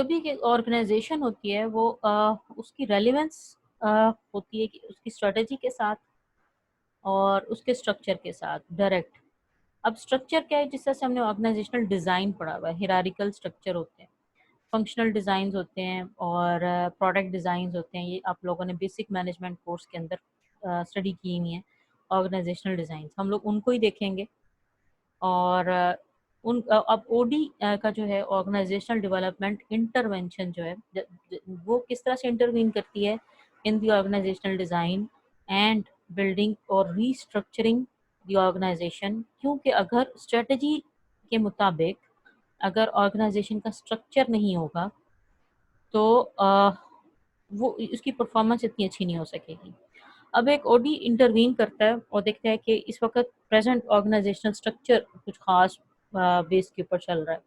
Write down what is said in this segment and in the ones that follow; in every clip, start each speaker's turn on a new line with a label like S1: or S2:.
S1: जो भी ऑर्गेनाइजेशन होती है वो उसकी रेलिवेंस होती है कि उसकी स्ट्रेटजी के साथ और उसके स्ट्रक्चर के साथ डायरेक्ट। अब स्ट्रक्चर क्या है, जिस तरह से हमने ऑर्गेनाइजेशनल डिज़ाइन पढ़ा हुआ है, हिरारिकल स्ट्रक्चर होते हैं, फंक्शनल डिज़ाइंस होते हैं और प्रोडक्ट डिज़ाइंस होते हैं। ये आप लोगों ने बेसिक मैनेजमेंट कोर्स के अंदर स्टडी की हुई है। ऑर्गेनाइजेशनल डिज़ाइंस हम लोग उनको ही देखेंगे। और अब ओडी का जो है ऑर्गेनाइजेशनल डेवलपमेंट इंटरवेंशन जो है वो किस तरह से इंटरवीन करती है in the organizational design and building और रीस्ट्रक्चरिंग द ऑर्गेनाइजेशन। क्योंकि अगर स्ट्रेटजी के मुताबिक अगर ऑर्गेनाइजेशन का स्ट्रक्चर नहीं होगा तो वो उसकी परफॉर्मेंस इतनी अच्छी नहीं हो सकेगी। अब एक ओडी इंटरवीन करता है और देखता है कि इस वक्त प्रेजेंट ऑर्गेनाइजेशनल स्ट्रक्चर कुछ खास बेस के ऊपर चल रहा है,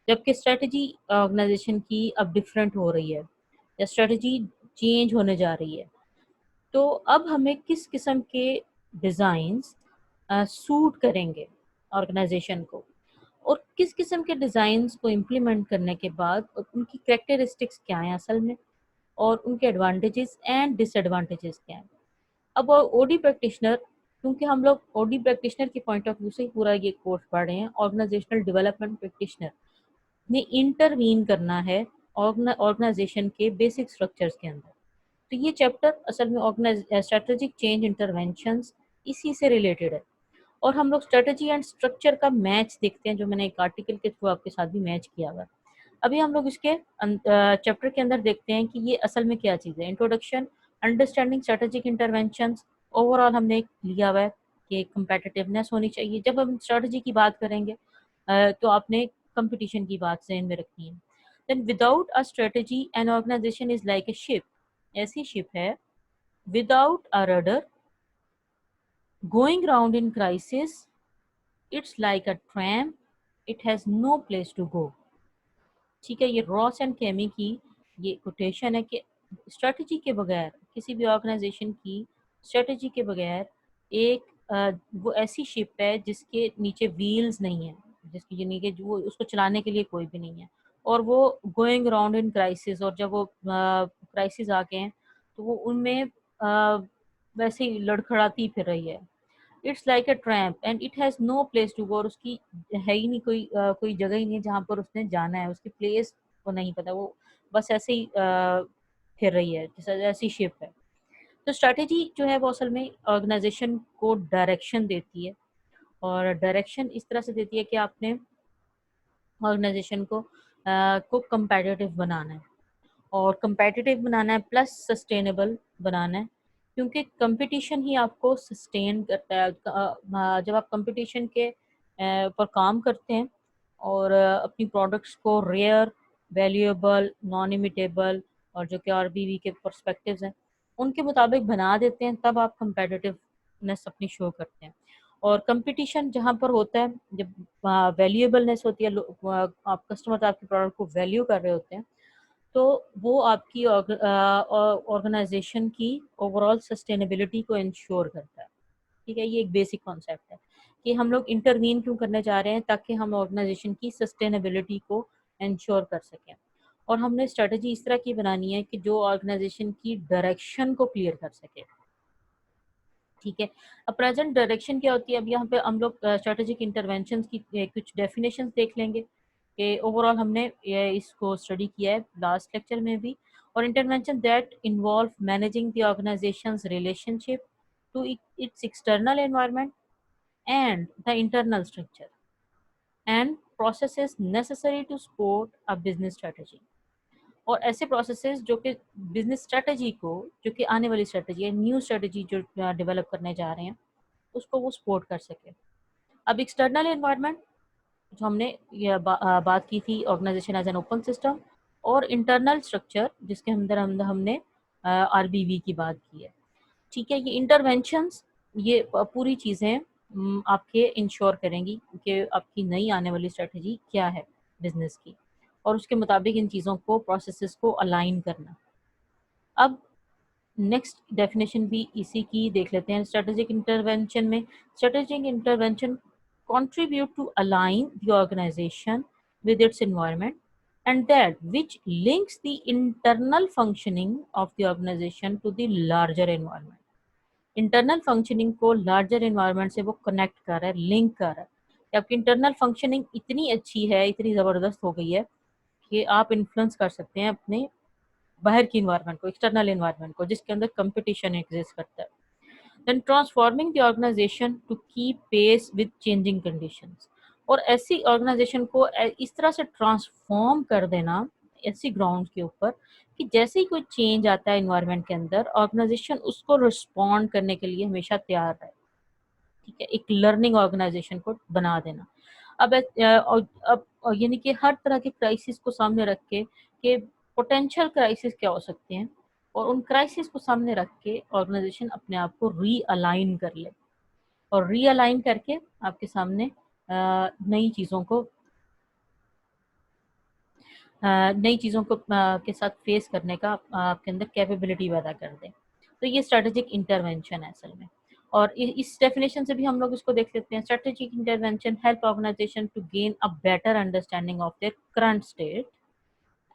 S1: जबकि स्ट्रेटजी ऑर्गेनाइजेशन की अब डिफरेंट हो रही है या स्ट्रेटजी चेंज होने जा रही है। तो अब हमें किस किस्म के डिज़ाइंस सूट करेंगे ऑर्गेनाइजेशन को, और किस किस्म के डिज़ाइंस को इम्प्लीमेंट करने के बाद उनकी कैरेक्टरिस्टिक्स क्या हैं असल में, और उनके एडवांटेजेस एंड डिसएडवांटेजेस क्या हैं। अब ओडी प्रैक्टिशनर, क्योंकि हम लोग ओडी प्रैक्टिशनर के पॉइंट ऑफ व्यू से ही पूरा ये कोर्स पढ़ रहे हैं, ऑर्गेनाइजेशनल डेवलपमेंट प्रैक्टिशनर ने इंटरवीन करना है ऑर्गेनाइजेशन के बेसिक स्ट्रक्चर्स के अंदर। तो ये चैप्टर असल में स्ट्रेटेजिक चेंज इंटरवेंशंस इसी से रिलेटेड है। और हम लोग स्ट्रेटजी एंड स्ट्रक्चर का मैच देखते हैं, जो मैंने एक आर्टिकल के थ्रू आपके साथ भी मैच किया हुआ है। अभी हम लोग इसके चैप्टर के अंदर देखते हैं कि ये असल में क्या चीज़ है। Introduction, understanding strategic interventions. Overall हमने एक लिया हुआ है कि कंपेटिटिवनेस होनी चाहिए। जब हम स्ट्रेटजी की बात करेंगे तो आपने कंपटीशन की बात ज़हन में रखनी है। Then without a strategy an organization is like a ship. ऐसी शिप है without a rudder going round in crisis, it's like a tram, it has no place to go. ठीक है, ये रॉस एंड केमी की ये कोटेशन है कि स्ट्रेटजी के बगैर किसी भी ऑर्गेनाइजेशन की स्ट्रेटजी के बगैर एक वो ऐसी शिप है जिसके नीचे व्हील्स नहीं है, जिसके यानी कि जो उसको चलाने के लिए कोई भी नहीं है, और वो गोइंग अराउंड इन क्राइसिस, और जब वो क्राइसिस आ गए हैं तो वो उनमें वैसे ही लड़खड़ाती फिर रही है। It's like a tramp and it has no place to go. और उसकी है ही नहीं कोई कोई जगह ही नहीं है जहाँ पर उसने जाना है, उसकी प्लेस को नहीं पता, वो बस ऐसे ही फिर रही है जैसे ऐसी शिप है। तो स्ट्रैटेजी जो है वो असल में ऑर्गेनाइजेशन को डायरेक्शन देती है, और डायरेक्शन इस तरह से देती है कि आपने ऑर्गेनाइजेशन को कंपेटिटिव बनाना है, और कंपेटिटिव बनाना है प्लस सस्टेनेबल बनाना है, क्योंकि कंपटीशन ही आपको सस्टेन करता है। जब आप कंपटीशन के पर काम करते हैं और अपनी प्रोडक्ट्स को रेयर, वैल्यूएबल, नॉन इमिटेबल और जो कि आरबीवी के पर्सपेक्टिव्स हैं उनके मुताबिक बना देते हैं, तब आप कंपेटिटिवनेस अपनी शो करते हैं। और कंपटीशन जहाँ पर होता है, जब वैल्यूएबलनेस होती है, आप कस्टमर आपके प्रोडक्ट को वैल्यू कर रहे होते हैं, तो वो आपकी ऑर्गेनाइजेशन की ओवरऑल सस्टेनेबिलिटी को इंश्योर करता है। ठीक है, ये एक बेसिक कॉन्सेप्ट है कि हम लोग इंटरवीन क्यों करने जा रहे हैं, ताकि हम ऑर्गेनाइजेशन की सस्टेनेबिलिटी को इंश्योर कर सकें। और हमने स्ट्रेटजी इस तरह की बनानी है कि जो ऑर्गेनाइजेशन की डायरेक्शन को क्लियर कर सके। ठीक है, अब प्रेजेंट डायरेक्शन क्या होती है, अब यहाँ पे हम लोग स्ट्रेटेजिक इंटरवेंशंस की कुछ डेफिनेशंस देख लेंगे कि ओवरऑल हमने इसको स्टडी किया है लास्ट लेक्चर में भी। और intervention that involve managing the organization's relationship to its external environment and the internal structure and processes necessary to support a business strategy। और ऐसे प्रोसेसेस जो कि बिजनेस स्ट्रेटजी को, जो कि आने वाली स्ट्रेटजी है, न्यू स्ट्रेटजी जो डेवलप करने जा रहे हैं, उसको वो सपोर्ट कर सके। अब एक्सटर्नल एनवायरनमेंट जो हमने बात की थी, organization as an open system, और इंटरनल स्ट्रक्चर जिसके अंदर हमने आरबीवी की बात की है। ठीक है, ये इंटरवेंशंस ये पूरी चीज़ें आपके इंश्योर करेंगी कि आपकी नई आने वाली स्ट्रेटजी क्या है बिजनेस की, और उसके मुताबिक इन चीज़ों को, प्रोसेसेस को अलाइन करना। अब नेक्स्ट डेफिनेशन भी इसी की देख लेते हैं। स्ट्रेटेजिक इंटरवेंशन में, strategic intervention contribute to align the organization with its environment and that which links the internal functioning of the organization to the larger environment. Internal functioning को लार्जर एनवायरनमेंट से वो कनेक्ट कर रहा है, link कर रहा है कि आपकी इंटरनल फंक्शनिंग इतनी अच्छी है, इतनी ज़बरदस्त हो गई है कि आप इन्फ्लुएंस कर सकते हैं अपने बाहर की इन्वायरमेंट को, एक्सटर्नल इन्वायरमेंट को, जिसके अंदर कंपटीशन एग्जिस्ट करता है. Then transforming the organization to keep pace with changing conditions. और ऐसी ऑर्गेनाइजेशन को इस तरह से ट्रांसफॉर्म कर देना ऐसी ग्राउंड के ऊपर कि जैसे ही कोई चेंज आता है इन्वायरमेंट के अंदर, ऑर्गेनाइजेशन उसको रिस्पॉन्ड करने के लिए हमेशा तैयार है. ठीक है, एक लर्निंग ऑर्गेनाइजेशन को बना देना. अब यानी कि हर तरह के क्राइसिस को सामने रख के पोटेंशियल क्राइसिस क्या हो सकते हैं, और उन क्राइसिस को सामने रख के ऑर्गेनाइजेशन अपने आप को रीअलाइन कर ले, और रीअलाइन करके आपके सामने नई चीज़ों को के साथ फेस करने का आपके अंदर कैपेबिलिटी पैदा कर दे. तो ये स्ट्रेटेजिक इंटरवेंशन है असल में. और इस डेफिनेशन से भी हम लोग इसको देख सकते हैं. Strategic intervention help organization to gain a better understanding of their current state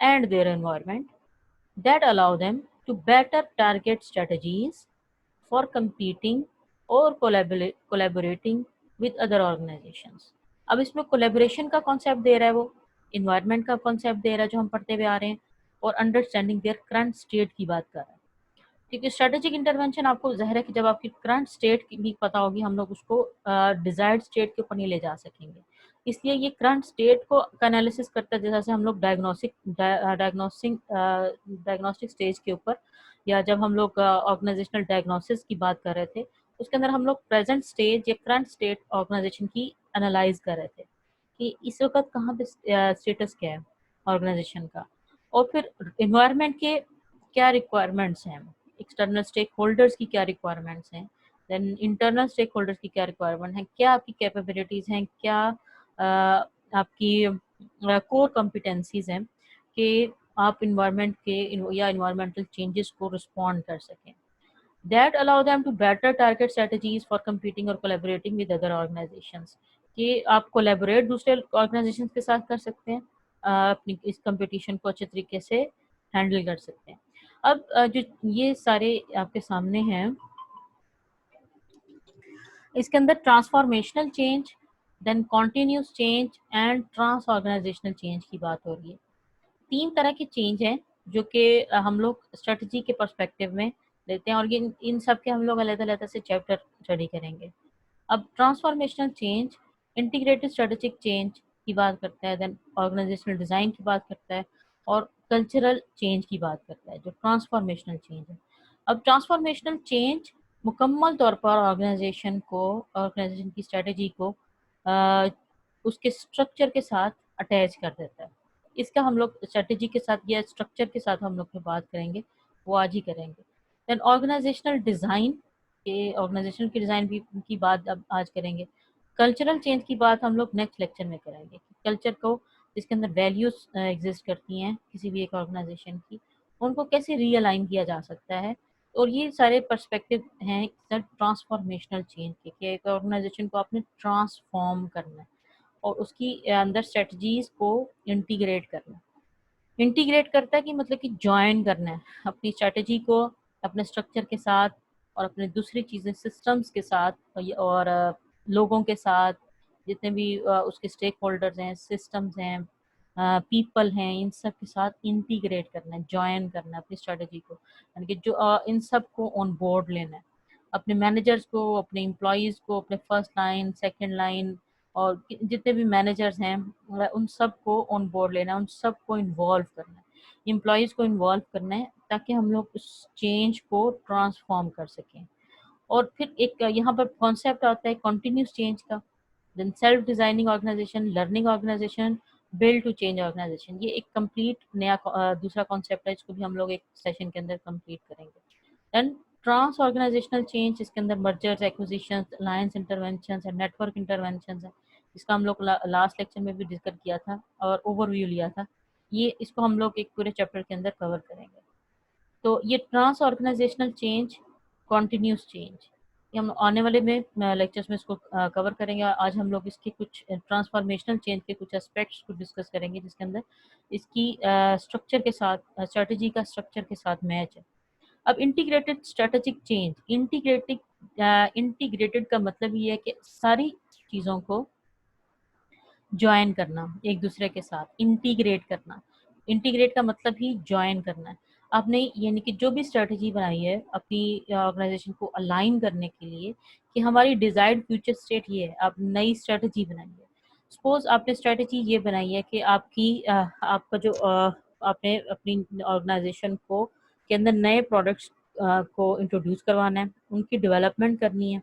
S1: and their environment that allow them to better target strategies for competing or collaborating with other organizations. अब इसमें कोलेबोरेशन का concept दे रहा है, वो environment का concept दे रहा है जो हम पढ़ते हुए आ रहे हैं, और अंडरस्टैंडिंग देयर करंट स्टेट की बात कर रहा है. क्योंकि स्ट्रेटेजिक इंटरवेंशन आपको ज़ाहिर है कि जब आपकी करंट स्टेट की भी पता होगी, हम लोग उसको डिजायर्ड स्टेट के ऊपर नहीं ले जा सकेंगे. इसलिए ये करंट स्टेट को एनालिसिस करता है, जैसे हम लोग डायग्नोस्टिक स्टेज के ऊपर, या जब हम लोग ऑर्गेनाइजेशनल डायग्नोसिस की बात कर रहे थे, उसके अंदर हम लोग प्रेजेंट स्टेज या करंट स्टेट ऑर्गेनाइजेशन की एनालाइज कर रहे थे कि इस वक्त कहाँ पे स्टेटस क्या है ऑर्गेनाइजेशन का, और फिर इन्वायरमेंट के क्या रिक्वायरमेंट्स हैं, एक्सटर्नल स्टेक होल्डर्स की क्या रिक्वायरमेंट्स हैं, देन इंटरनल स्टेक होल्डर्स की क्या रिक्वायरमेंट हैं, क्या आपकी कैपेबिलिटीज़ हैं, क्या आपकी कोर कॉम्पिटेंसीज हैं कि आप इन्वायरमेंट के या इन्वायरमेंटल चेंजेस को रिस्पॉन्ड कर सकें. That allow them to better target strategies for competing or collaborating with other organizations. कि आप कोलेबोरेट दूसरे ऑर्गेनाइजेशन के साथ कर सकते हैं, अपनी इस कंपटीशन को अच्छे तरीके से हैंडल कर सकते हैं. अब जो ये सारे आपके सामने हैं, इसके अंदर transformational change, then continuous change and trans organizational change की बात हो रही है. 3 तरह के चेंज हैं जो कि हम लोग स्ट्रेटजी के पर्सपेक्टिव में लेते हैं, और ये इन सब के हम लोग अलग-अलग से चैप्टर स्टडी करेंगे. अब transformational change integrated strategic change की बात करता है, देन ऑर्गेनाइजेशनल डिज़ाइन की बात करता है, और कल्चरल चेंज की बात करता है जो ट्रांसफॉर्मेशनल चेंज है. अब ट्रांसफॉर्मेशनल चेंज मुकम्मल तौर पर ऑर्गेनाइजेशन की स्ट्रेटजी को अ, उसके स्ट्रक्चर के साथ अटैच कर देता है. इसका हम लोग स्ट्रेटजी के साथ या स्ट्रक्चर के साथ हम लोग जो बात करेंगे वो आज ही करेंगे. देन ऑर्गेनाइजेशनल डिज़ाइन के ऑर्गेनाइजेशन की डिज़ाइन भी की बात अब आज करेंगे. कल्चरल चेंज की बात हम लोग नेक्स्ट लेक्चर में करेंगे. कल्चर को, जिसके अंदर वैल्यूज एग्जिस्ट करती हैं किसी भी एक ऑर्गेनाइजेशन की, उनको कैसे रीअलाइन किया जा सकता है. और ये सारे पर्सपेक्टिव हैं ट्रांसफॉर्मेशनल चेंज के, कि एक ऑर्गेनाइजेशन को आपने ट्रांसफॉर्म करना है और उसकी अंदर स्ट्रेटजीज को इंटीग्रेट करना. इंटीग्रेट करता है कि मतलब कि जॉइन करना है अपनी स्ट्रेटजी को अपने स्ट्रक्चर के साथ, और अपने दूसरी चीज़ें सिस्टम्स के साथ, और लोगों के साथ, जितने भी उसके स्टेक होल्डर्स हैं, सिस्टम्स हैं, पीपल हैं, इन सब के साथ इंटीग्रेट करना है, जॉइन करना है अपनी स्ट्रेटजी को, यानी कि जो इन सब को ऑन बोर्ड लेना है. अपने मैनेजर्स को, अपने एम्प्लॉयज़ को, अपने फर्स्ट लाइन, सेकंड लाइन, और जितने भी मैनेजर्स हैं उन सब को ऑन बोर्ड लेना है, उन सब को इन्वॉल्व करना है, एम्प्लॉयज़ को इन्वॉल्व करना है, ताकि हम लोग उस चेंज को ट्रांसफॉर्म कर सकें. और फिर एक यहाँ पर कॉन्सेप्ट आता है कंटिन्यूस चेंज का. Then self designing organization, learning organization, build to change organization. ये एक कंप्लीट नया दूसरा कॉन्सेप्ट है, इसको भी हम लोग एक सेशन के अंदर कंप्लीट करेंगे. देन ट्रांस ऑर्गेनाइजेशनल चेंज, इसके अंदर mergers, acquisitions, alliance interventions and network interventions है. इसका हम लोग लास्ट लेक्चर में भी डिस्कस किया था और ओवरव्यू लिया था. ये इसको हम लोग एक पूरे चैप्टर के अंदर कवर करेंगे. तो ये trans organizational change, continuous change, ये हम आने वाले में लेक्चर्स में इसको कवर करेंगे। आज हम लोग इसके कुछ ट्रांसफॉर्मेशनल चेंज के कुछ एस्पेक्ट्स को डिस्कस करेंगे, जिसके अंदर इसकी स्ट्रक्चर के साथ, स्ट्रेटजी का स्ट्रक्चर के साथ मैच है। अब इंटीग्रेटेड स्ट्रेटेजिक चेंज, इंटीग्रेटेड का मतलब ये है कि सारी चीज़ों को जॉइन करना, एक दूसरे के साथ इंटीग्रेट करना। इंटीग्रेट का मतलब ही जॉइन करना है। आपने यानी कि जो भी स्ट्रेटजी बनाई है अपनी ऑर्गेनाइजेशन को अलाइन करने के लिए कि हमारी डिजायर्ड फ्यूचर स्टेट ये है, आप नई स्ट्रेटजी बनाई है। सपोज आपने स्ट्रेटजी ये बनाई है कि आपका जो आपने अपनी ऑर्गेनाइजेशन को के अंदर नए प्रोडक्ट्स को इंट्रोड्यूस करवाना है, उनकी डेवलपमेंट करनी है,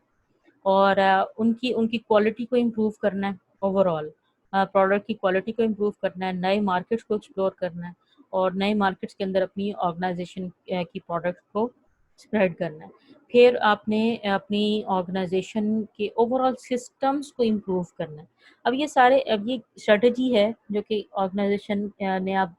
S1: और उनकी उनकी क्वालिटी को इम्प्रूव करना है। ओवरऑल प्रोडक्ट की क्वालिटी को इम्प्रूव करना है, नए मार्केट्स को एक्सप्लोर करना है, और नए मार्केट्स के अंदर अपनी ऑर्गेनाइजेशन की प्रोडक्ट को स्प्रेड करना है। फिर आपने अपनी ऑर्गेनाइजेशन के ओवरऑल सिस्टम्स को इम्प्रूव करना है। अब ये स्ट्रेटजी है जो कि ऑर्गेनाइजेशन ने अब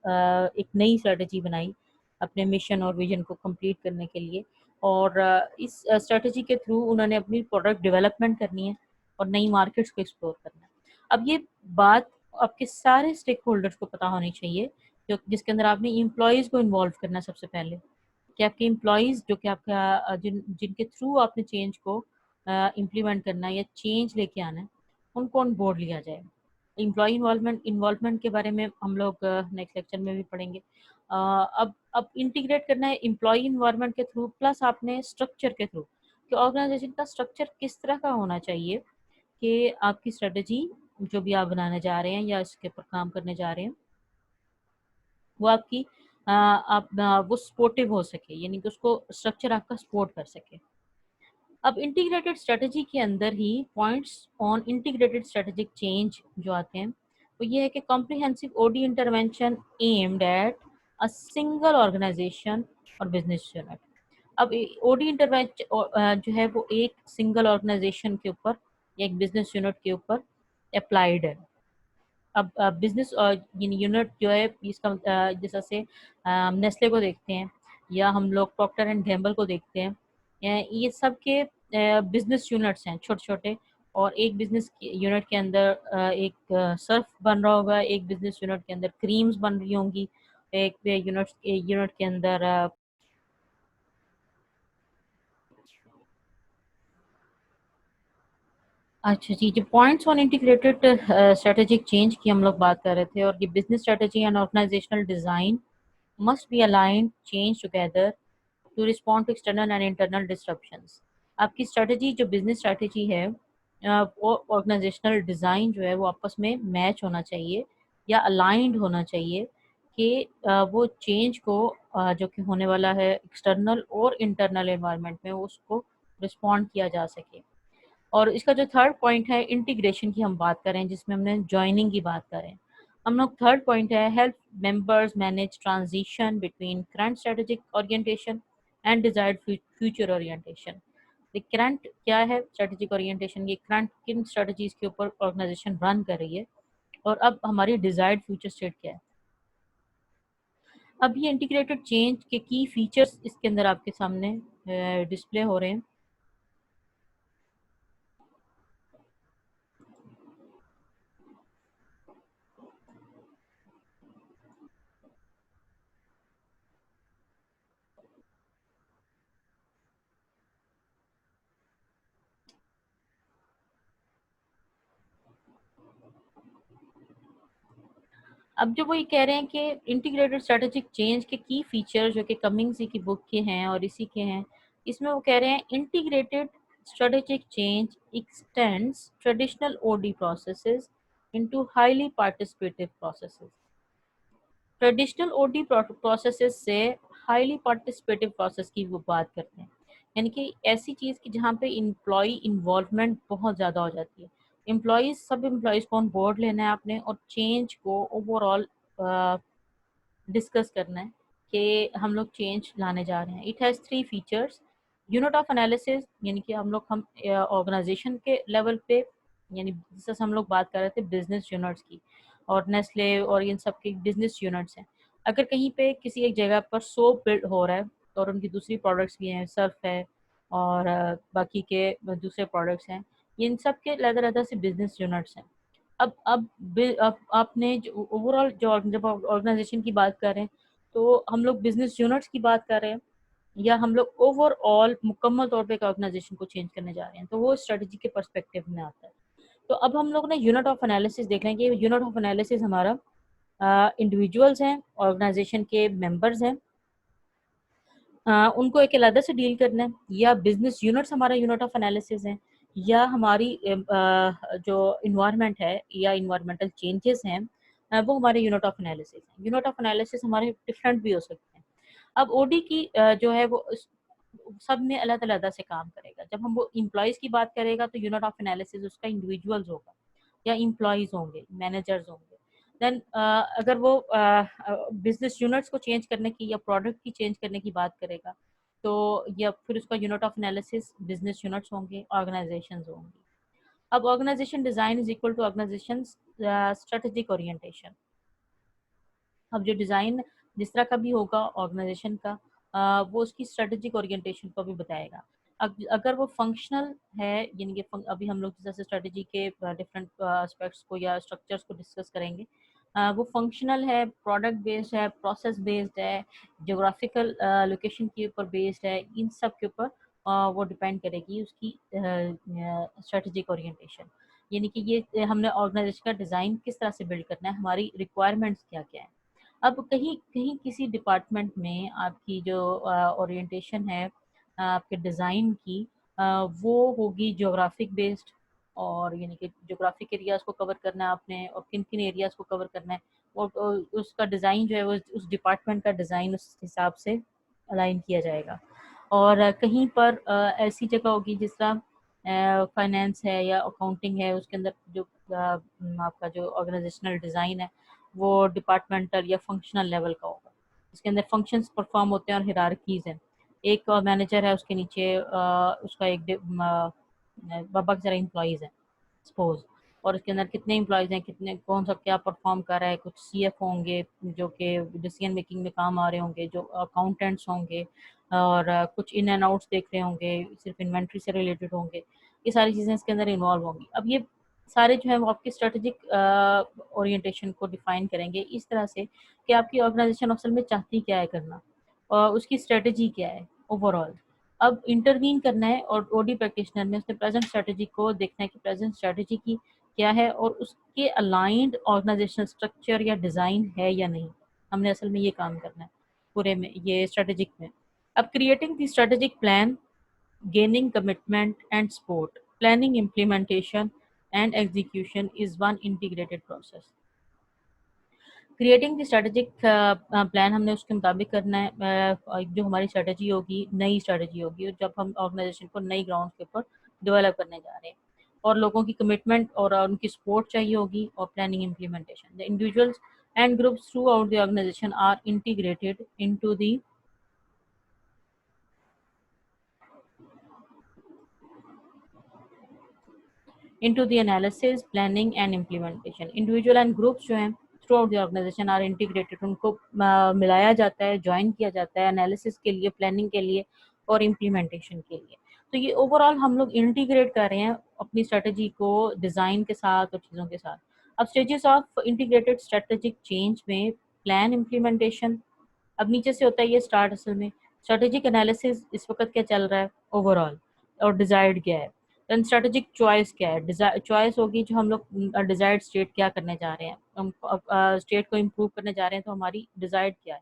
S1: एक नई स्ट्रेटजी बनाई अपने मिशन और विजन को कंप्लीट करने के लिए, और इस स्ट्रेटजी के थ्रू उन्होंने अपनी प्रोडक्ट डेवलपमेंट करनी है और नई मार्केट्स को एक्सप्लोर करना है। अब ये बात आपके सारे स्टेक होल्डर्स को पता होनी चाहिए, जो जिसके अंदर आपने एम्प्लॉयज़ को इन्वॉल्व करना है सबसे पहले, कि आपके एम्प्लॉयज़ जो कि आपका जिनके थ्रू आपने चेंज को इम्प्लीमेंट करना है या चेंज लेके आना है, उनको ऑन बोर्ड लिया जाए। एम्प्लॉय इन्वॉल्वमेंट के बारे में हम लोग नेक्स्ट लेक्चर में भी पढ़ेंगे। अब इंटीग्रेट करना है एम्प्लॉय इन्वायरमेंट के थ्रू, प्लस आपने स्ट्रक्चर के थ्रू, कि ऑर्गेनाइजेशन का स्ट्रक्चर किस तरह का होना चाहिए कि आपकी स्ट्रेटजी जो भी आप बनाने जा रहे हैं या इसके ऊपर काम करने जा रहे हैं, वो आपकी वो सपोर्टिव हो सके, यानी कि उसको स्ट्रक्चर आपका सपोर्ट कर सके। अब इंटीग्रेटेड स्ट्रेटजी के अंदर ही points on integrated strategic change जो आते हैं, वो ये है कि comprehensive OD intervention aimed at a single organisation और बिजनेस यूनिट। अब ओडी इंटरवेंशन जो है वो एक सिंगल ऑर्गेनाइजेशन के ऊपर या एक बिजनेस यूनिट के ऊपर अप्लाइड है। अब बिजनेस यूनिट जो है इसका जैसा से नेस्ले को देखते हैं, या हम लोग प्रॉक्टर एंड गैम्बल को देखते हैं, ये सब के बिजनेस यूनिट्स हैं छोटे छोटे, और एक बिजनेस यूनिट के अंदर एक सर्फ बन रहा होगा, एक बिजनेस यूनिट के अंदर क्रीम्स बन रही होंगी, एक यूनिट के अंदर अच्छा जी, जो points on integrated strategic change की हम लोग बात कर रहे थे, और ये business strategy and organizational design must be aligned, change together to respond to external and internal disruptions। आपकी स्ट्रेटजी जो बिजनेस स्ट्रेटजी है वो ऑर्गेनाइजेशनल डिज़ाइन जो है वो आपस में मैच होना चाहिए या अलाइंड होना चाहिए, कि वो चेंज को जो कि होने वाला है एक्सटर्नल और इंटरनल एनवायरनमेंट में, उसको रिस्पॉन्ड किया जा सके। और इसका जो थर्ड पॉइंट है इंटीग्रेशन की हम बात करें, जिसमें हमने जॉइनिंग की बात करें, हम लोग थर्ड पॉइंट है help members manage transition between current strategic orientation and desired future orientation. Current क्या है स्ट्रेटेजिक ओरिएंटेशन, ये करंट किन स्ट्रेटजीज के ऊपर ऑर्गेनाइजेशन रन कर रही है, और अब हमारी डिजायर्ड फ्यूचर स्टेट क्या है। अब ये इंटीग्रेटेड चेंज के की फीचर्स इसके अंदर आपके सामने डिस्प्ले हो रहे हैं। अब जो वो ये कह रहे हैं कि इंटीग्रेटेड स्ट्रेटेजिक चेंज के की फीचर जो कि कमिंग्स की बुक के हैं और इसी के हैं, इसमें वो कह रहे हैं integrated strategic change extends traditional OD processes into highly participative processes. Traditional OD processes से हाईली पार्टिसिपेटिव प्रोसेस की वो बात करते हैं, यानी कि ऐसी चीज़ की जहाँ पे इम्प्लॉई इन्वॉल्वमेंट बहुत ज़्यादा हो जाती है। सब एम्प्लॉयज़ को ऑन बोर्ड लेना है आपने, और चेंज को ओवरऑल डिस्कस करना है कि हम लोग चेंज लाने जा रहे हैं। It has three features. Unit of analysis, यानी कि हम ऑर्गेनाइजेशन के लेवल पे, यानी जैसे हम लोग बात कर रहे थे बिजनेस यूनिट्स की, और नेस्ले और इन सब के बिजनेस यूनिट्स हैं। अगर कहीं पे किसी एक जगह पर सोप बिल्ड हो रहा है और उनकी दूसरी प्रोडक्ट्स भी हैं, सर्फ है, और बाकी के दूसरे प्रोडक्ट्स हैं, ये इन सब के अलग-अलग से बिज़नेस यूनिट्स हैं। अब आपने जो ओवरऑल जो जब आप ऑर्गेनाइज़ेशन की बात कर रहे हैं, तो हम लोग बिज़नेस यूनिट्स की बात कर रहे हैं या हम लोग ओवरऑल मुकम्मल तौर पे एक ऑर्गेनाइज़ेशन को चेंज करने जा रहे हैं, तो वो स्ट्रैटेजी के पर्सपेक्टिव में आता है। तो अब हम लोग ने यूनिट ऑफ एनालिसिस देख लें कि यूनिट ऑफ एनालिसिस हमारा इंडिविजुअल्स हैं, ऑर्गेनाइज़ेशन के मेंबर्स हैं, उनको एक अलग से डील करना है, या बिजनेस यूनिट्स हमारा यूनिट ऑफ एनालिसिस है, या हमारी जो इन्वायरमेंट है या इन्वायरमेंटल चेंजेस हैं, वो हमारे यूनिट ऑफ एनालिसिस हैं। यूनिट ऑफ एनालिसिस हमारे डिफरेंट भी हो सकते हैं। अब ओडी की जो है वो सब में अलग अलग से काम करेगा। जब हम वो इम्प्लॉयज़ की बात करेगा तो यूनिट ऑफ एनालिसिस उसका इंडिविजुअल्स होगा या इम्प्लॉयज़ होंगे, मैनेजर्स होंगे। देन अगर वो बिजनेस यूनिट्स को चेंज करने की या प्रोडक्ट की चेंज करने की बात करेगा, तो या फिर उसका unit of analysis business units होंगे, ऑर्गेनाइजेशंस होंगी। अब organization design is equal to organization strategic orientation. अब जो डिज़ाइन जिस तरह का भी होगा ऑर्गेनाइजेशन का, वो उसकी स्ट्रेटेजिक ओरिएंटेशन को भी बताएगा। अगर वो फंक्शनल है, यानी कि अभी हम लोग जैसे स्ट्रेटेजी के डिफरेंट एस्पेक्ट्स को या स्ट्रक्चर्स को डिस्कस करेंगे, वो फंक्शनल है, प्रोडक्ट बेस्ड है, प्रोसेस बेस्ड है, जोग्राफिकल लोकेशन के ऊपर बेस्ड है, इन सब के ऊपर वो डिपेंड करेगी उसकी स्ट्रेटेजिक ओरिएंटेशन। यानी कि ये हमने ऑर्गेनाइजेशन का डिज़ाइन किस तरह से बिल्ड करना है, हमारी रिक्वायरमेंट्स क्या क्या है। अब कहीं कहीं किसी डिपार्टमेंट में आपकी जो ओरिएंटेशन है आपके डिज़ाइन की, वो होगी ज्योग्राफिक बेस्ड, और यानी कि ज्योग्राफिक एरियाज़ को कवर करना है आपने और किन किन एरियाज़ को कवर करना है, और उसका डिज़ाइन जो है वो उस डिपार्टमेंट का डिज़ाइन उस हिसाब से अलाइन किया जाएगा। और कहीं पर ऐसी जगह होगी जिस तरह फाइनेंस है या अकाउंटिंग है, उसके अंदर जो आपका जो ऑर्गेनाइजेशनल डिज़ाइन है वो डिपार्टमेंटल या फंक्शनल लेवल का होगा। इसके अंदर फंक्शंस परफॉर्म होते हैं और हिरारकीज़ हैं। एक मैनेजर है, उसके नीचे उसका एक बहुत सारे एम्प्लॉइज़ हैं सपोज़, और उसके अंदर कितने एम्प्लॉइज़ हैं, कितने कौन सा क्या परफॉर्म कर रहा है, कुछ सीएफ होंगे जो कि डिसीजन मेकिंग में काम आ रहे होंगे, जो अकाउंटेंट्स होंगे, और कुछ इन एंड आउट्स देख रहे होंगे, सिर्फ इन्वेंट्री से रिलेटेड होंगे। ये सारी चीज़ें इसके अंदर इन्वॉल्व होंगी। अब ये सारे जो है वो आपकी स्ट्रेटेजिक ओरिएंटेशन को डिफाइन करेंगे इस तरह से कि आपकी ऑर्गेनाइजेशन असल में चाहती क्या है करना, और उसकी स्ट्रेटजी क्या है ओवरऑल। अब इंटरवीन करना है और ओडी प्रैक्टिशनर में उसने प्रेजेंट स्ट्रेटजी को देखना है कि प्रेजेंट स्ट्रेटजी की क्या है और उसके अलाइंड ऑर्गेनाइजेशनल स्ट्रक्चर या डिज़ाइन है या नहीं। हमने असल में ये काम करना है पूरे में, ये स्ट्रेटेजिक में। अब creating the strategic plan, gaining commitment and support, planning, implementation and execution is one integrated process. Creating the strategic plan हमने उसके मुताबिक करना है। जो हमारी स्ट्रेटजी होगी, नई स्ट्रेटजी होगी, और जब हम ऑर्गेनाइजेशन को नई ग्राउंड के ऊपर डेवलप करने जा रहे हैं, और लोगों की कमिटमेंट और उनकी सपोर्ट चाहिए होगी, और planning implementation. The individuals and groups throughout the organization are integrated into the analysis, planning and implementation. Individual and groups जो हैं throughout the organization are integrated, उनको मिलाया जाता है, ज्वाइन किया जाता है एनालिसिस के लिए, प्लानिंग के लिए और इम्प्लीमेंटेशन के लिए। तो ये ओवरऑल हम लोग इंटीग्रेट कर रहे हैं अपनी स्ट्रेटजी को डिज़ाइन के साथ और चीज़ों के साथ। अब stages of integrated strategic change में प्लान इम्प्लीमेंटेशन, अब नीचे से होता है ये स्टार्ट। असल में स्ट्रेटेजिक एनालिसिस इस वक्त क्या चल रहा है ओवरऑल, और डिजायर्ड क्या है। देन स्ट्रेटेजिक चॉइस क्या है, चॉइस होगी जो हम लोग डिजायर्ड स्टेट क्या करने जा रहे हैं, हम स्टेट को इम्प्रूव करने जा रहे हैं, तो हमारी डिजायर्ड क्या है।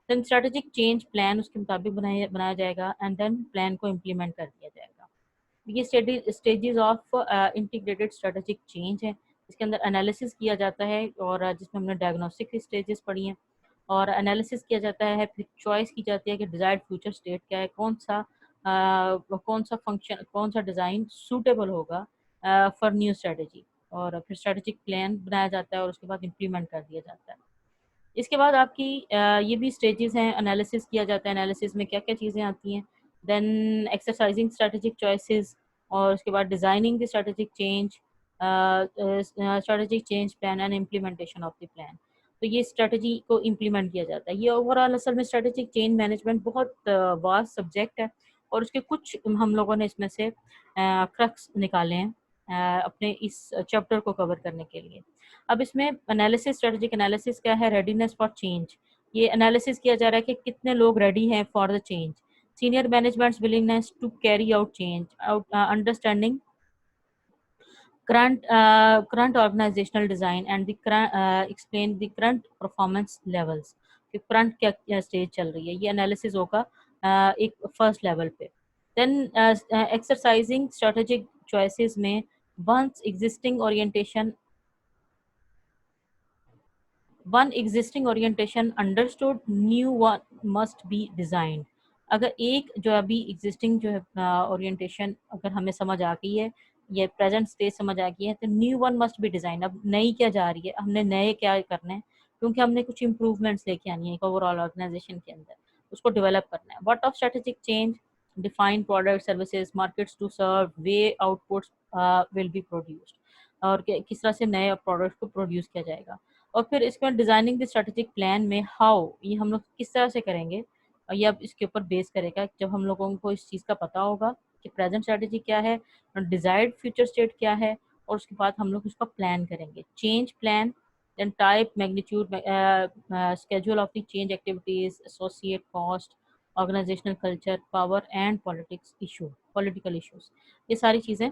S1: देन स्ट्रेटेजिक चेंज प्लान उसके मुताबिक बनाया जाएगा, एंड देन प्लान को इम्प्लीमेंट कर दिया जाएगा। ये stages of integrated strategic change है। इसके अंदर एनालिसिस किया जाता है, और जिसमें हमने डायग्नोस्टिक की स्टेजेस पढ़ी हैं, और एनालिसिस किया जाता है, फिर चॉइस की जाती है कि डिजायर्ड फ्यूचर स्टेट क्या है, कौन सा फंक्शन, कौन सा डिज़ाइन सूटेबल होगा फॉर न्यू स्ट्रेटजी, और फिर स्ट्रेटेजिक प्लान बनाया जाता है और उसके बाद इम्प्लीमेंट कर दिया जाता है। इसके बाद आपकी ये भी स्टेजेस हैं, एनालिसिस किया जाता है, एनालिसिस में क्या क्या चीज़ें आती हैं, देन एक्सरसाइजिंग स्ट्रेटेजिक चॉइसेस, और उसके बाद designing the strategic change plan and implementation of the plan. तो ये स्ट्रेटजी को इम्प्लीमेंट किया जाता है। ये ओवरऑल असल में स्ट्रेटेजिक चेंज मैनेजमेंट बहुत वास्ट सब्जेक्ट है, और उसके कुछ हम लोगों ने इसमें से क्रक्स निकाले हैं अपने इस चैप्टर को कवर करने के लिए। अब इसमें एनालिसिस, स्ट्रेटेजिक एनालिसिस क्या है? Readiness for change. ये एनालिसिस किया जा रहा है कि कितने लोग रेडी हैं for the change. Senior management's willingness to carry out change, understanding current organizational design and explain the current performance levels कि करंट क्या स्टेज चल रही है, ये एनालिसिस होगा एक फर्स्ट लेवल पे। देन एक्सरसाइजिंग स्ट्रेटेजिक चॉइसेस में once existing orientation one existing orientation understood, new one must be designed. अगर एक जो अभी एग्जिस्टिंग जो है ओरिएंटेशन अगर हमें समझ आ गई है, ये प्रेजेंट स्टेज समझ आ गई है, तो new one must B design. अब नई क्या जा रही है, हमने नए क्या करना है, क्योंकि हमने कुछ इंप्रूवमेंट्स लेके आनी है ओवरऑल ऑर्गेनाइजेशन के अंदर, उसको डेवलप करना है। What of strategic change? Define product services markets to serve, way outputs will be produced, और किस तरह से नए प्रोडक्ट को प्रोड्यूस किया जाएगा। और फिर इसके बाद डिजाइनिंग द स्ट्रेटेजिक प्लान में हाउ, ये हम लोग किस तरह से करेंगे, और ये अब इसके ऊपर बेस करेगा जब हम लोगों को इस चीज़ का पता होगा कि प्रेजेंट स्ट्रेटेजी क्या है, डिजायर्ड फ्यूचर स्टेट क्या है, और उसके बाद हम लोग उसका प्लान करेंगे। Change plan, then type, magnitude, schedule of the change activities, associate cost, organizational culture, power and politics issue, political issues, ये सारी चीज़ें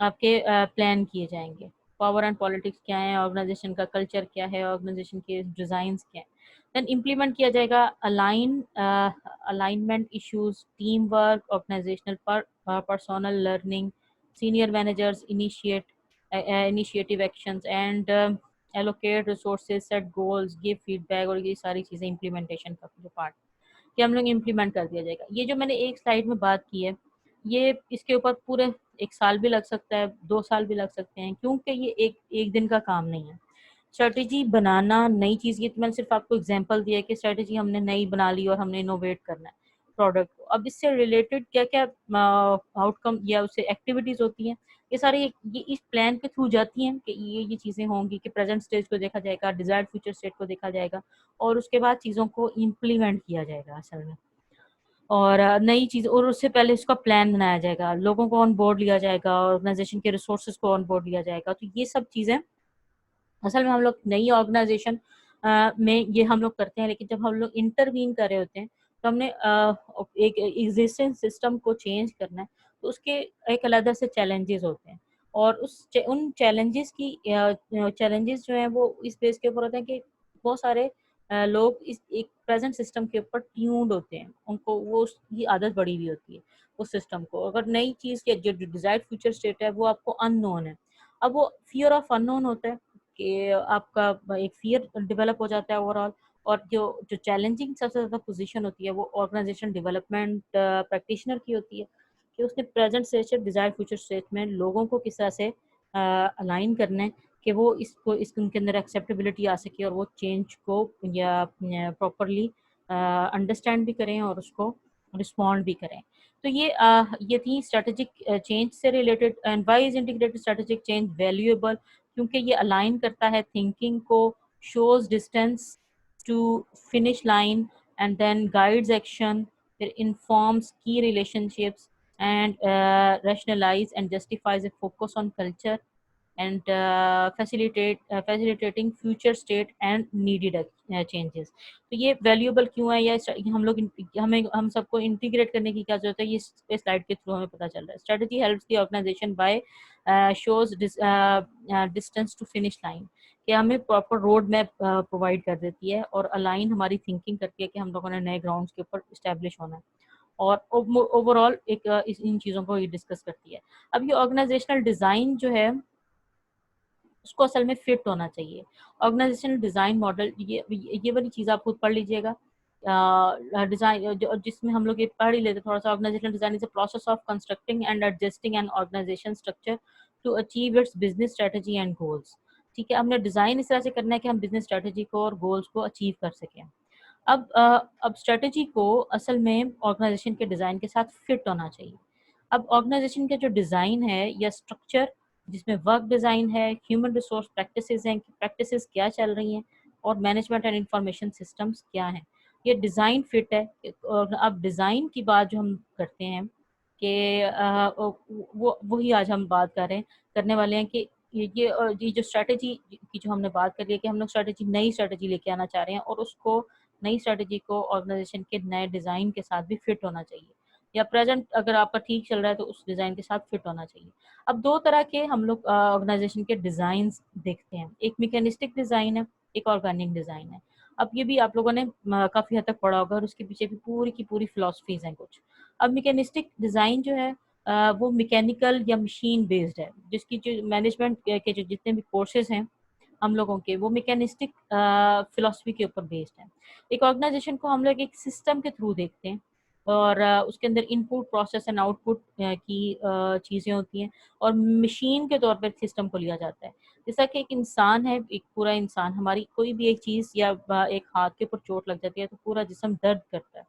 S1: आपके प्लान किए जाएंगे। पावर एंड पॉलिटिक्स क्या है, ऑर्गेनाइजेशन का कल्चर क्या है, ऑर्गेनाइजेशन के डिज़ाइंस क्या है। देन इम्प्लीमेंट किया जाएगा alignment issues, team work, organizational personal learning, senior managers initiative actions and allocate resources, set goals, give feedback, और ये सारी चीज़ें इम्प्लीमेंटेशन का जो पार्ट कि हम लोग इम्प्लीमेंट कर दिया जाएगा। ये जो मैंने एक स्लाइड में बात की है, ये इसके ऊपर पूरे 1 साल भी लग सकता है, 2 साल भी लग सकते हैं, क्योंकि ये एक दिन का काम नहीं है। स्ट्रेटेजी बनाना नई चीज़, ये तो मैंने सिर्फ आपको एग्जांपल दिया है कि स्ट्रेटेजी हमने नई बना ली और हमने इनोवेट करना है प्रोडक्ट को। अब इससे रिलेटेड क्या क्या आउटकम या उससे एक्टिविटीज़ होती हैं, ये सारी ये इस प्लान के थ्रू जाती हैं कि ये चीज़ें होंगी कि प्रेजेंट स्टेज को देखा जाएगा, डिजायर्ड फ्यूचर स्टेट को देखा जाएगा, और उसके बाद चीज़ों को इम्प्लीमेंट किया जाएगा असल में। और नई चीज़, और उससे पहले इसका प्लान बनाया जाएगा, लोगों को ऑन बोर्ड लिया जाएगा, ऑर्गेनाइजेशन के रिसोर्सेज को ऑन बोर्ड लिया जाएगा। तो ये सब चीज़ें असल में हम लोग नई ऑर्गेनाइजेशन में ये हम लोग करते हैं, लेकिन जब हम लोग इंटरवीन कर रहे होते हैं तो हमने एक एग्जिस्टिंग सिस्टम को चेंज करना है, तो उसके एक अलग से चैलेंजेस होते हैं, और उन चैलेंजेस की चैलेंजेस जो हैं वो इस बेस के ऊपर होते हैं कि बहुत सारे लोग इस एक प्रेजेंट सिस्टम के ऊपर ट्यून्ड होते हैं, उनको वो उसकी आदत बड़ी हुई होती है उस सिस्टम को। अगर नई चीज़ के जो डिजायर्ड फ्यूचर स्टेट है वो आपको अननोन है, अब वो फियर ऑफ अननोन होता है कि आपका एक फियर डेवलप हो जाता है ओवरऑल। और जो जो चैलेंजिंग सबसे ज़्यादा पोजीशन होती है वो ऑर्गेनाइजेशन डेवलपमेंट प्रैक्टिशनर की होती है कि उसने प्रेजेंट स्टेज से डिजायर फ्यूचर स्टेज में लोगों को किस तरह से अलाइन करना है कि वो इसको उनके अंदर एक्सेप्टेबिलिटी आ सके, और वो चेंज को या प्रॉपरली अंडरस्टैंड भी करें और उसको रिस्पॉन्ड भी करें। तो ये थी स्ट्रेटेजिक चेंज से related. And why is integrated strategic change valuable? क्योंकि ये अलाइन करता है थिंकिंग को, shows distance to finish line, and then guides action, फिर informs key relationships, and rationalize and justifies a focus on culture, and facilitating future state and needed changes। तो ये valuable क्यों है, या हम लोग हम सबको इंटीग्रेट करने की क्या जरूरत है, ये स्लाइड के थ्रू हमें पता चल रहा है। Strategy helps the organization by shows distance to finish line, कि हमें प्रॉपर रोड मैप प्रोवाइड कर देती है, और अलाइन हमारी थिंकिंग करती है कि हम लोगों ने नए ग्राउंड्स के ऊपर इस्टेब्लिश होना है, और ओवरऑल एक इन चीज़ों को ये डिस्कस करती है। अब ये ऑर्गेनाइजेशनल डिज़ाइन जो है उसको असल में फिट होना चाहिए। ऑर्गेनाइजेशनल डिज़ाइन मॉडल, ये वाली चीज़ आप खुद पढ़ लीजिएगा। डिज़ाइन जिसमें हम लोग ये पढ़ ही लेते थोड़ा सा। Organizational design is a process of constructing and adjusting an organization structure to achieve its business strategy and goals. ठीक है, हमने डिज़ाइन इस तरह से करना है कि हम बिजनेस स्ट्रेटजी को और गोल्स को अचीव कर सकें। अब स्ट्रेटजी को असल में ऑर्गेनाइजेशन के डिज़ाइन के साथ फिट होना चाहिए। अब ऑर्गेनाइजेशन का जो डिज़ाइन है या स्ट्रक्चर, जिसमें वर्क डिज़ाइन है, ह्यूमन रिसोर्स प्रैक्टिसेस हैं कि प्रैक्टिसेस क्या चल रही हैं, और मैनेजमेंट एंड इंफॉर्मेशन सिस्टम्स क्या हैं, ये डिज़ाइन फिट है। और अब डिज़ाइन की बात जो हम करते हैं कि वो वही आज हम बात करने वाले हैं कि ये जो स्ट्रैटेजी की जो हमने बात करी है कि हम लोग नई स्ट्रैटेजी लेके आना चाह रहे हैं और उसको नई स्ट्रैटेजी को ऑर्गेनाइजेशन के नए डिज़ाइन के साथ भी फिट होना चाहिए, या प्रेजेंट अगर आपका ठीक चल रहा है तो उस डिज़ाइन के साथ फिट होना चाहिए। अब 2 तरह के हम लोग ऑर्गेनाइजेशन के डिज़ाइन्स देखते हैं, एक मैकेनिस्टिक डिज़ाइन है, एक ऑर्गेनिक डिज़ाइन है। अब ये भी आप लोगों ने काफ़ी हद तक पढ़ा होगा और उसके पीछे भी पूरी की पूरी फिलॉसफीज़ हैं कुछ। अब मैकेनिस्टिक डिज़ाइन जो है वो मैकेनिकल या मशीन बेस्ड है, जिसकी जो मैनेजमेंट के जो जितने भी कोर्सेज़ हैं हम लोगों के, वो मैकेनिस्टिक फिलॉसफी के ऊपर बेस्ड है। एक ऑर्गेनाइजेशन को हम लोग एक सिस्टम के थ्रू देखते हैं और उसके अंदर इनपुट, प्रोसेस एंड आउटपुट की चीज़ें होती हैं और मशीन के तौर पर सिस्टम को लिया जाता है। जैसा कि एक इंसान है, एक पूरा इंसान, हमारी कोई भी एक चीज़ या एक हाथ के ऊपर चोट लग जाती है तो पूरा जिस्म दर्द करता है।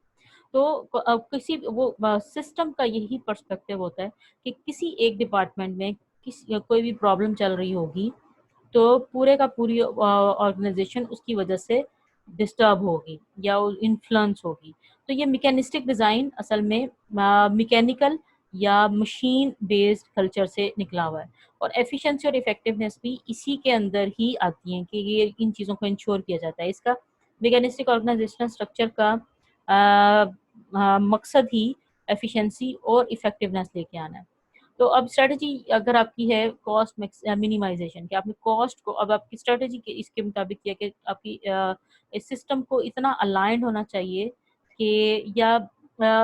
S1: तो किसी वो सिस्टम का यही पर्सपेक्टिव होता है कि किसी एक डिपार्टमेंट में कोई भी प्रॉब्लम चल रही होगी तो पूरे का पूरी ऑर्गेनाइजेशन उसकी वजह से डिस्टर्ब होगी या इन्फ्लुएंस होगी। तो ये मैकेनिस्टिक डिज़ाइन असल में मैकेनिकल या मशीन बेस्ड कल्चर से निकला हुआ है और एफिशिएंसी और इफेक्टिवनेस भी इसी के अंदर ही आती हैं कि ये इन चीज़ों को इंश्योर किया जाता है। इसका मैकेनिस्टिक ऑर्गेनाइजेशनल स्ट्रक्चर का मकसद ही एफिशिएंसी और इफेक्टिवनेस लेके आना है। तो अब स्ट्रैटेजी अगर आपकी है कॉस्ट मिनिमाइजेशन, कि आपने कॉस्ट को, अब आपकी स्ट्रैटेजी के इसके मुताबिक ये है कि आपकी इस सिस्टम को इतना अलाइंड होना चाहिए कि या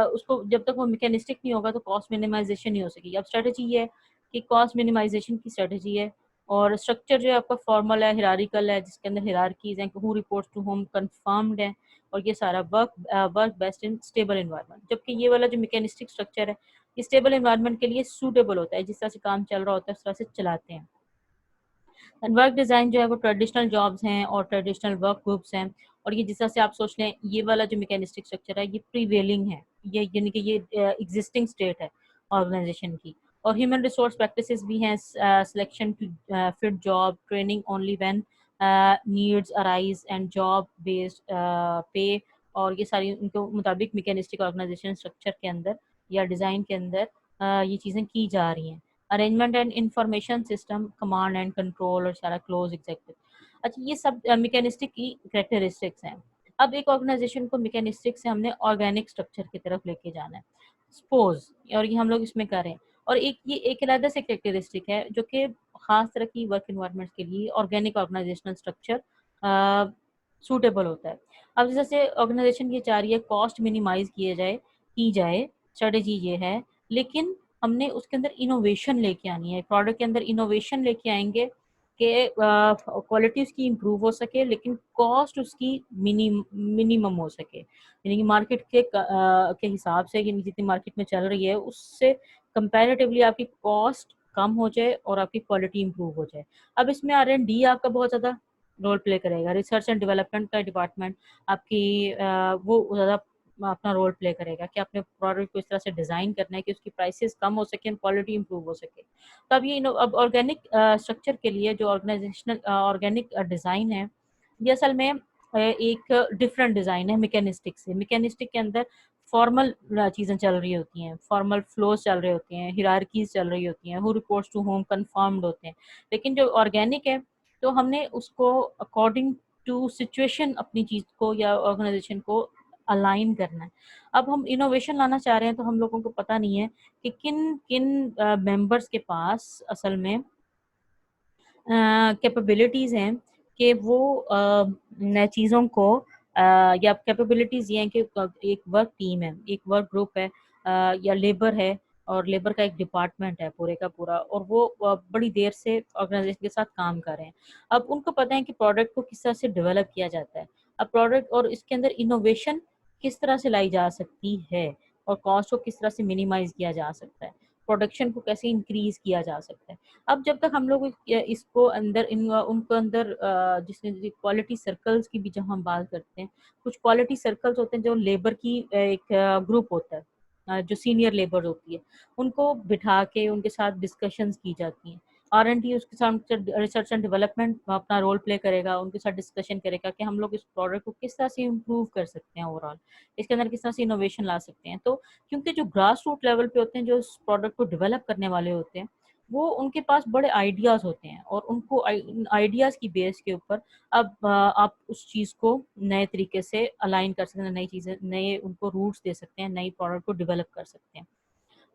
S1: उसको जब तक वो मैकेनिस्टिक नहीं होगा तो कॉस्ट मिनिमाइजेशन नहीं हो सकेगी। अब स्ट्रैटेजी ये है कि कॉस्ट मिनिमाइजेशन की स्ट्रैटेजी है और स्ट्रक्चर जो है आपका फॉर्मल है, हिरारिकल है, जिसके अंदर हिरारकीज हैं, who reports to whom confirmed है और ये सारा work best in stable environment. जबकि ये वाला जो मैकेनिस्टिक स्ट्रक्चर है स्टेबल एनवायरनमेंट के लिए सूटेबल होता है, जिस तरह से काम चल रहा होता है उस तरह से चलाते हैं। एंड वर्क डिज़ाइन जो है वो ट्रेडिशनल जॉब्स हैं और ट्रेडिशनल वर्क ग्रुप्स हैं और ये जिस तरह से आप सोच लें ये वाला जो मैकेनिस्टिक स्ट्रक्चर है ये प्रीवेलिंग है, ये यानी कि ये एग्जिस्टिंग स्टेट है ऑर्गेनाइजेशन की। और ह्यूमन रिसोर्स प्रैक्टिसेस भी हैं, selection to fit job, training only when needs arise and job based pay, और ये सारी उनके मुताबिक मैकेनिस्टिक ऑर्गेनाइजेशन स्ट्रक्चर के अंदर या डिज़ाइन के अंदर ये चीज़ें की जा रही हैं। Arrangement and information system, command and control और सारा क्लोज एग्जीक्यूटिव। अच्छा, ये सब मैकेनिस्टिक की कैरेक्टरिस्टिक्स हैं। अब एक ऑर्गेनाइजेशन को मैकेनिस्टिक से हमने ऑर्गेनिक स्ट्रक्चर की तरफ लेके जाना है, सपोज, और ये हम लोग इसमें करें। और एक ये एक अलग से कैरेक्टरिस्टिक है जो कि खास तरह की वर्क इन्वायरमेंट के लिए ऑर्गेनिक ऑर्गेनाइजेशनल स्ट्रक्चर सूटेबल होता है। अब जैसे ऑर्गेनाइजेशन ये चाह रही है कॉस्ट मिनिमाइज की जाए, स्ट्रेटेजी ये है, लेकिन हमने उसके अंदर इनोवेशन लेके आनी है, प्रोडक्ट के अंदर इनोवेशन लेके आएंगे कि क्वालिटी उसकी इम्प्रूव हो सके लेकिन कॉस्ट उसकी मिनिमम हो सके, यानी कि मार्केट के हिसाब से, यानी जितनी मार्केट में चल रही है उससे कंपैरेटिवली आपकी कॉस्ट कम हो जाए और आपकी क्वालिटी इम्प्रूव हो जाए। अब इसमें R&D आपका बहुत ज़्यादा रोल प्ले करेगा, रिसर्च एंड डेवलपमेंट का डिपार्टमेंट आपकी वो ज़्यादा अपना रोल प्ले करेगा कि आपने प्रोडक्ट को इस तरह से डिज़ाइन करना है कि उसकी प्राइसेस कम हो सके, क्वालिटी इंप्रूव हो सके। तो अब अब ऑर्गेनिक स्ट्रक्चर के लिए जो ऑर्गेनाइजेशनल ऑर्गेनिक डिज़ाइन है, ये असल में एक डिफरेंट डिज़ाइन है मैकेनिस्टिक से। मैकेनिस्टिक के अंदर फॉर्मल चीज़ें चल रही होती हैं, फॉर्मल फ्लोज चल रहे होते हैं, हिरारकीज चल रही होती हैं, who reports to whom confirmed होते हैं। लेकिन जो ऑर्गेनिक है तो हमने उसको अकॉर्डिंग टू सिचुएशन अपनी चीज़ को या ऑर्गेनाइजेशन को अलाइन करना है। अब हम इनोवेशन लाना चाह रहे हैं तो हम लोगों को पता नहीं है कि किन किन मेंबर्स के पास असल में कैपेबिलिटीज़ हैं कि वो नए चीज़ों को या कैपेबिलिटीज़ ये हैं कि एक वर्क टीम है, एक वर्क ग्रुप है या लेबर है और लेबर का एक डिपार्टमेंट है पूरे का पूरा, और वो बड़ी देर से ऑर्गेनाइजेशन के साथ काम कर रहे हैं। अब उनको पता है कि प्रोडक्ट को किस तरह से डेवलप किया जाता है। अब प्रोडक्ट और इसके अंदर इनोवेशन किस तरह से लाई जा सकती है और कॉस्ट को किस तरह से मिनिमाइज़ किया जा सकता है, प्रोडक्शन को कैसे इंक्रीज़ किया जा सकता है। अब जब तक हम लोग इसको अंदर उनको अंदर जिसमें क्वालिटी सर्कल्स की भी जब हम बात करते हैं, कुछ क्वालिटी सर्कल्स होते हैं जो लेबर की एक ग्रुप होता है, जो सीनियर लेबर होती है, उनको बिठा के उनके साथ डिस्कशंस की जाती हैं। R&D उसके साथ रिसर्च एंड डेवलपमेंट अपना रोल प्ले करेगा, उनके साथ डिस्कशन करेगा कि हम लोग इस प्रोडक्ट को किस तरह से इम्प्रूव कर सकते हैं, ओवरऑल इसके अंदर किस तरह से इनोवेशन ला सकते हैं। तो क्योंकि जो ग्रास रूट लेवल पे होते हैं, जो इस प्रोडक्ट को डेवलप करने वाले होते हैं, वो उनके पास बड़े आइडियाज़ होते हैं और उनको आइडियाज़ की बेस के ऊपर अब आप उस चीज़ को नए तरीके से अलाइन कर सकते हैं, नई चीज़ें, नए उनको रूट्स दे सकते हैं, नई प्रोडक्ट को डेवलप कर सकते हैं।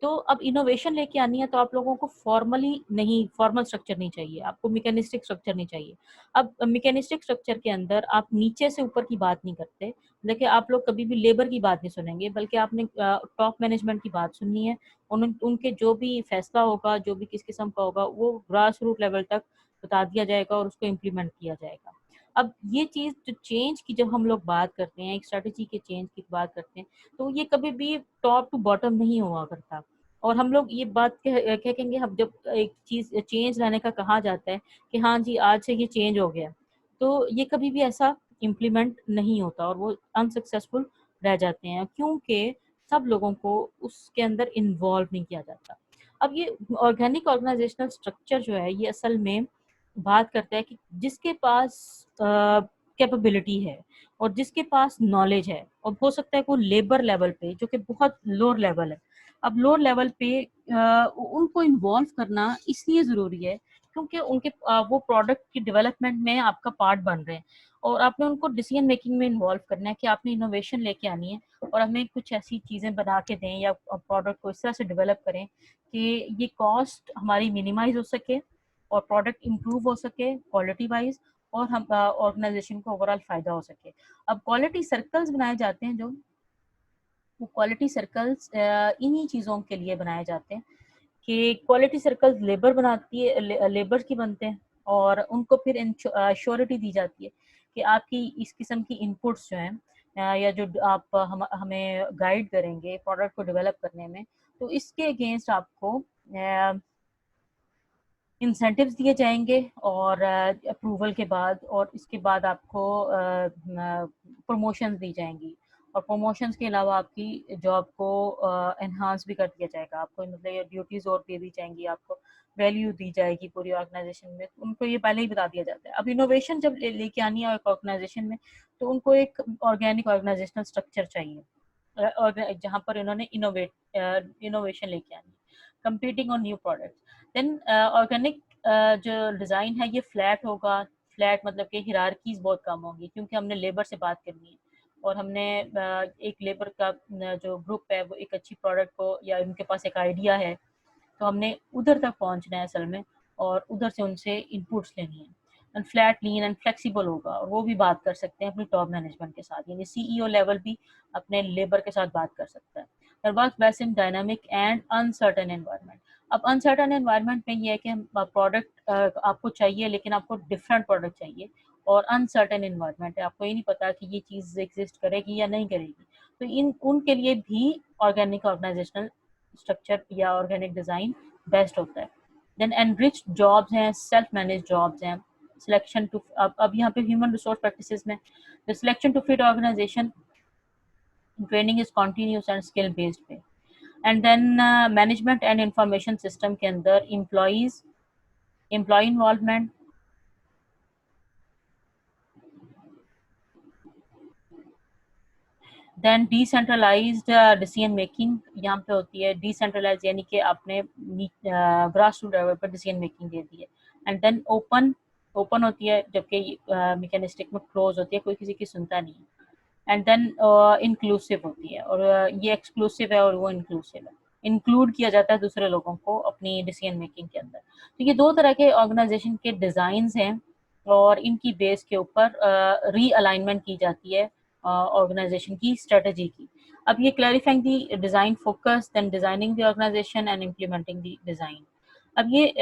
S1: तो अब इनोवेशन लेके आनी है तो आप लोगों को फॉर्मली नहीं, फॉर्मल स्ट्रक्चर नहीं चाहिए, आपको मैकेनिस्टिक स्ट्रक्चर नहीं चाहिए। अब मैकेनिस्टिक स्ट्रक्चर के अंदर आप नीचे से ऊपर की बात नहीं करते। देखिए, आप लोग कभी भी लेबर की बात नहीं सुनेंगे, बल्कि आपने टॉप मैनेजमेंट की बात सुननी है। उनके जो भी फैसला होगा, जो भी किस किस्म का होगा, वो ग्रास रूट लेवल तक बता दिया जाएगा और उसको इम्प्लीमेंट किया जाएगा। अब ये चीज़ जो चेंज की जब हम लोग बात करते हैं, एक स्ट्रेटजी के चेंज की बात करते हैं, तो ये कभी भी टॉप टू बॉटम नहीं हुआ करता। और हम लोग ये बात क्या कहेंगे, हम जब एक चीज़ चेंज लाने का कहा जाता है कि हाँ जी, आज से ये चेंज हो गया, तो ये कभी भी ऐसा इम्प्लीमेंट नहीं होता और वो अनसक्सेसफुल रह जाते हैं, क्योंकि सब लोगों को उसके अंदर इन्वॉल्व नहीं किया जाता। अब ये ऑर्गेनिक ऑर्गेनाइजेशनल स्ट्रक्चर जो है, ये असल में बात करता है कि जिसके पास कैपेबिलिटी है और जिसके पास नॉलेज है, और हो सकता है वो लेबर लेवल पे, जो कि बहुत लोअर लेवल है। अब लोअर लेवल पे उनको इन्वॉल्व करना इसलिए ज़रूरी है क्योंकि उनके वो प्रोडक्ट की डेवलपमेंट में आपका पार्ट बन रहे हैं और आपने उनको डिसीजन मेकिंग में इन्वॉल्व करना है कि आपने इनोवेशन लेके आनी है और हमें कुछ ऐसी चीज़ें बना के दें या प्रोडक्ट को इस तरह से डेवलप करें कि ये कॉस्ट हमारी मिनिमाइज हो सके और प्रोडक्ट इम्प्रूव हो सके क्वालिटी वाइज, और हम ऑर्गेनाइजेशन को ओवरऑल फ़ायदा हो सके। अब क्वालिटी सर्कल्स बनाए जाते हैं, जो वो क्वालिटी सर्कल्स इन्हीं चीज़ों के लिए बनाए जाते हैं कि क्वालिटी सर्कल्स लेबर बनाती है, लेबर की बनते हैं और उनको फिर श्योरिटी दी जाती है कि आपकी इस किस्म की इनपुट्स जो हैं या जो आप हमें गाइड करेंगे प्रोडक्ट को डेवलप करने में, तो इसके अगेंस्ट आपको इंसेंटिव्स दिए जाएंगे और अप्रूवल के बाद, और इसके बाद आपको प्रमोशंस दी जाएंगी और प्रमोशंस के अलावा आपकी जॉब को एनहांस भी कर दिया जाएगा। आपको मतलब ये ड्यूटीज और दे दी जाएंगी, आपको वैल्यू दी जाएगी पूरी ऑर्गेनाइजेशन में, उनको ये पहले ही बता दिया जाता है। अब इनोवेशन जब लेके आनी है एक ऑर्गेनाइजेशन में, तो उनको एक ऑर्गेनिक ऑर्गेनाइजेशनल स्ट्रक्चर चाहिए और जहाँ पर इन्होंने इनोवेशन लेके आनी है, competing on new products. Then organic जो डिज़ाइन है ये फ्लैट होगा। फ्लैट मतलब कि हिरारकीज बहुत कम होंगी, क्योंकि हमने लेबर से बात करनी है और हमने एक लेबर का जो ग्रुप है वो एक अच्छी प्रोडक्ट को, या उनके पास एक आइडिया है, तो हमने उधर तक पहुंचना है असल में और उधर से उनसे इनपुट्स लेनी है। And flat, lean and flexible होगा और वो भी बात कर सकते हैं अपनी टॉप मैनेजमेंट के साथ, यानी सीईओ लेवल भी अपने लेबर के साथ बात कर सकता है। Work best in dynamic and uncertain environment. अब अनसर्टेन एनवायरनमेंट में ये है कि प्रोडक्ट आपको चाहिए, लेकिन आपको डिफरेंट प्रोडक्ट चाहिए और अनसर्टेन एनवायरनमेंट है, आपको ये नहीं पता कि ये चीज़ एग्जिस्ट करेगी या नहीं करेगी, तो इन उनके लिए भी ऑर्गेनिक ऑर्गेनाइजेशनल स्ट्रक्चर या ऑर्गेनिक डिज़ाइन बेस्ट होता है। देन एनरिच जॉब्स हैं, सेल्फ मैनेज जॉब्स हैं, सिलेक्शन टू, अब यहाँ पे ह्यूमन रिसोर्स प्रैक्टिसेस में the selection to fit organisation training is continuous and skill based पे। And then management and information system के अंदर employ involvement, then decentralised decision making यहाँ पे होती है। डिसेंट्रलाइज यानी कि आपने ग्रास रूट लेवल पर डिसीजन मेकिंग दे दी है। एंड देन ओपन, ओपन होती है, जबकि मैकेनिस्टिक में क्लोज होती है, कोई किसी की सुनता नहीं है। एंड देन इंक्लूसिव होती है, और ये एक्सक्लूसिव है और वो इंक्लूसिव है, इंक्लूड किया जाता है दूसरे लोगों को अपनी डिसीजन मेकिंग के अंदर। तो ये दो तरह के ऑर्गेनाइजेशन के डिज़ाइंस हैं और इनकी बेस के ऊपर रीअलाइनमेंट की जाती है ऑर्गेनाइजेशन की स्ट्रेटजी की। अब ये clarifying the design focus, then designing the organization and implementing the design. अब ये